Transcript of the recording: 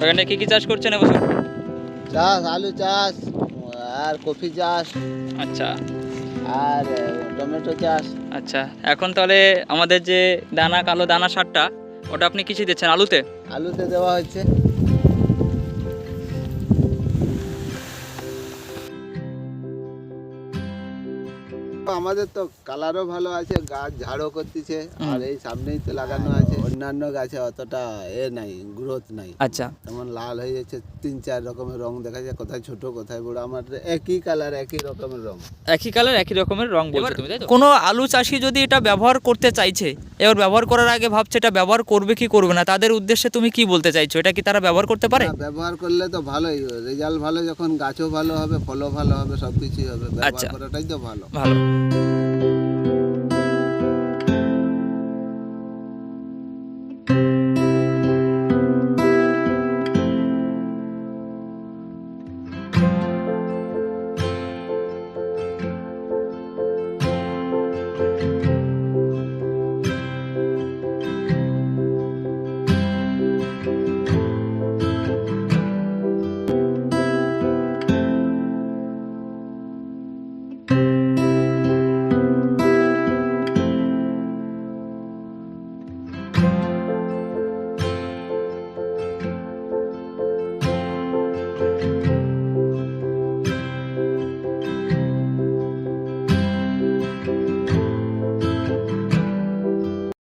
এখানে কি কি চাষ করছেন এবছর? চাষ আলু চাষ আর কফি চাষ আচ্ছা আর টমেটো চাষ। আচ্ছা, এখন তাহলে আমাদের যে দানা, কালো দানা সারটা, ওটা আপনি কিছু দিচ্ছেন আলুতে? আলুতে দেওয়া হচ্ছে। আমাদের তো কালারও ভালো আছে, গাছ ঝাড়ও করতেছে, আর এই সামনেই তো লাগানো আছে। অন্যান্য গাছে অতটা নাই, গ্রোথ নাই। আচ্ছা, যেমন লাল হয়ে যাচ্ছে, 3-4 রকমের রং দেখা যায়, কোথায় ছোট কোথায় বড়। আমার একই কালার, একই রকমের রং। একই কালার একই রকমের রং বলছো তুমি, তাই তো? কোনো আলু চাষি যদি এটা ব্যবহার করতে চাইছে, এবার ব্যবহার করার আগে ভাবছে এটা ব্যবহার করবে কি করবে না, তাদের উদ্দেশ্যে তুমি কি বলতে চাইছো? এটা কি তারা ব্যবহার করতে পারে? না, ব্যবহার করলে তো ভালোই, রেজাল্ট ভালো, যখন গাছও ভালো হবে, ফলও ভালো হবে, সবকিছুই হবে। ব্যবহার আচ্ছা। করাটাই তো ভালো। ভালো।